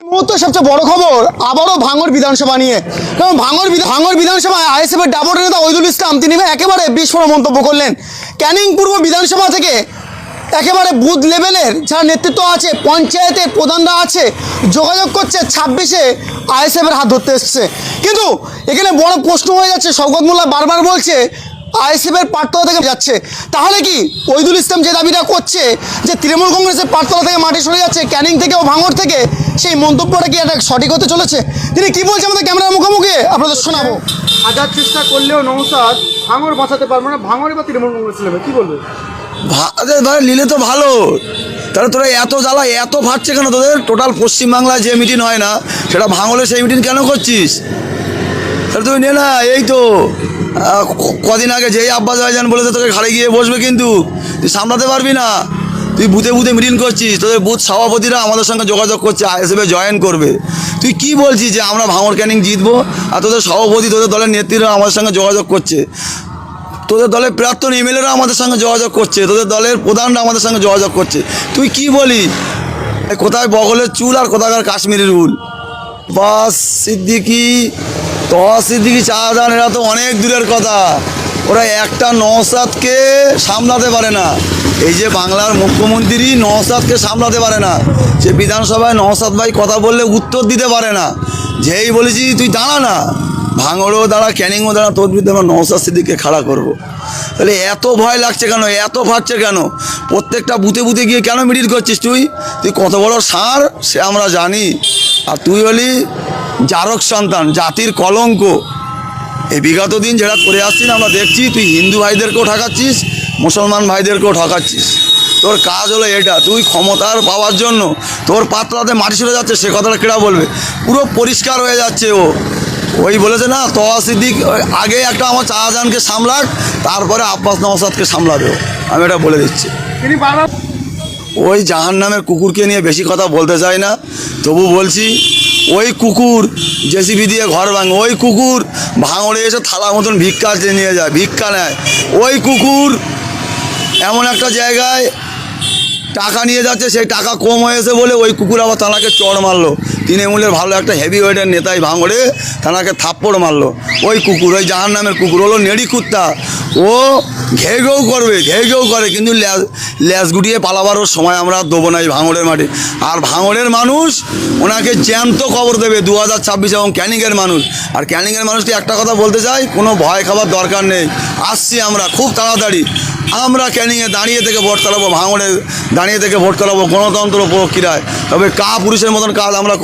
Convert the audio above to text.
মুহূর্তে সবচেয়ে বড় খবর আবারও ভাঙড় বিধানসভা নিয়ে। কারণ ভাঙড় বিধানসভায় আইএসএফের ডাবর নেতা ওইদুল ইসলাম তিনি একেবারে বিস্ফোরক মন্তব্য করলেন। ক্যানিং পূর্ব বিধানসভা থেকে একেবারে বুথ লেভেলের যারা নেতৃত্ব আছে, পঞ্চায়েতের প্রধানরা আছে, যোগাযোগ করছে 26-এ আইএসএফের হাত ধরতে এসছে। কিন্তু এখানে বড় প্রশ্ন হয়ে যাচ্ছে, শওকত মোল্লা বারবার বলছে আইএসএফের পাঠতলা থেকে যাচ্ছে। তাহলে কি ওইদুল ইসলাম যে দাবিটা করছে যে তৃণমূল কংগ্রেসের পাঠতলা থেকে মাটি সরে যাচ্ছে ক্যানিং থেকে ও ভাঙড় থেকে, সেই মন্তব্যটা কি এটা সঠিক হতে চলেছে? তিনি কি বলছে আমাদের ক্যামেরার মুখোমুখি আপনাদের শোনাবো। হাজার চেষ্টা করলেও নৌসাদ ভাঙড় বাঁচাতে পারবে না, ভাঙড়ে বা তৃণমূল কংগ্রেস নেবে, কি বলবে? ভাই নিলে তো ভালো, তাহলে তোরা এত জ্বালা এত ফাটছে কেন? তোদের টোটাল পশ্চিমবাংলায় যে মিটিং হয় না সেটা ভাঙলে সেই মিটিং কেন করছিস? তাহলে তুই নে না। এই তো কদিন আগে যেই আব্বাস ভাইজান বলেছে তোকে ঘাড়ে গিয়ে বসবে, কিন্তু তুই সামলাতে পারবি না। তুই বুথে বুথে মিটিং করছিস, তোদের বুথ সভাপতিরা আমাদের সঙ্গে যোগাযোগ করছে আইএসএফে জয়েন করবে। তুই কি বলছিস যে আমরা ভাঙড় ক্যানিং জিতবো, আর তোদের সভাপতি তোদের দলের নেত্রীরা আমাদের সঙ্গে যোগাযোগ করছে, তোদের দলের প্রাক্তন এমএলএরা আমাদের সঙ্গে যোগাযোগ করছে, তোদের দলের প্রধানরা আমাদের সঙ্গে যোগাযোগ করছে। তুই কি বলি? কোথায় বগলের চুল আর কোথাকার কাশ্মীরের উল? বাস সিদ্দিকি, সিদ্দিকি, শাহজাহান এরা তো অনেক দূরের কথা। ওরা একটা নওশাদকে সামলাতে পারে না। এই যে বাংলার মুখ্যমন্ত্রী নওশাদকে সামলাতে পারে না। সে বিধানসভায় নওশাদ ভাই কথা বললে উত্তর দিতে পারে না। যেই বলেছি তুই দাঁড়া না, ভাঙড়ও দাঁড়া, ক্যানিংও দাঁড়া, তোর বিরুদ্ধে আমরা নওশাদ সিদ্দিককে খাড়া করবো। তাহলে এত ভয় লাগছে কেন? এত ফাটছে কেন? প্রত্যেকটা বুথে বুথে গিয়ে কেন মিটিং করছিস? তুই কত বড় ষাঁড় সে আমরা জানি। আর তুই হলি জারক সন্তান, জাতির কলঙ্ক। এই বিগত দিন যেটা করে আসছিস আমরা দেখছি, তুই হিন্দু ভাইদেরকেও ঠকাচ্ছিস, মুসলমান ভাইদেরকেও ঠকাচ্ছিস। তোর কাজ হলো এটা। তুই ক্ষমতার পাওয়ার জন্য তোর পাতলাতে মাটি সরে যাচ্ছে, সে কথাটা কেডা বলবে? পুরো পরিষ্কার হয়ে যাচ্ছে। ওই বলেছে না সিদ্দিক আগে একটা আমার শাহজাহানকে সামলাক, তারপরে আব্বাস নওশাদকে সামলাবে। আমি এটা বলে দিচ্ছি। তিনি বারবার ওই জাহান নামের কুকুরকে নিয়ে বেশি কথা বলতে চাই না, তবু বলছি ওই কুকুর জেসিবি দিয়ে ঘর ভাঙে, ওই কুকুর ভাঙড়ে এসে থালা মতন ভিক্ষা নিয়ে যায়, ভিক্ষা নেয়। ওই কুকুর এমন একটা জায়গায় টাকা নিয়ে যাচ্ছে, সেই টাকা কম হয়েছে বলে ওই কুকুর আবার তানাকে চড় মারলো। তৃণমূলের ভালো একটা হেভি ওয়েটের নেতাই ভাঙড়ে তানাকে থাপ্পড় মারলো। ওই কুকুর, ওই জাহান নামের কুকুর হলো নেড়ি কুত্তা। ও ঘেউ ঘেউ করবে, ঘেউ ঘেউ করে, কিন্তু ল্যাস গুটিয়ে পালাবারও সময় আমরা দেবো না এই ভাঙড়ের মাঠে। আর ভাঙড়ের মানুষ ওনাকে জ্যান্ত কবর দেবে 2026। এবং ক্যানিংয়ের মানুষ, আর ক্যানিংয়ের মানুষকে একটা কথা বলতে চাই, কোনো ভয় খাবার দরকার নেই। আসছি আমরা খুব তাড়াতাড়ি। আমরা ক্যানিংয়ে দাঁড়িয়ে থেকে ভোট চালাবো, ভাঙড়ে দাঁড়িয়ে থেকে ভোট চালাবো গণতন্ত্র প্রক্রিয়ায়। তবে পুরুষের মতন কাজ আমরা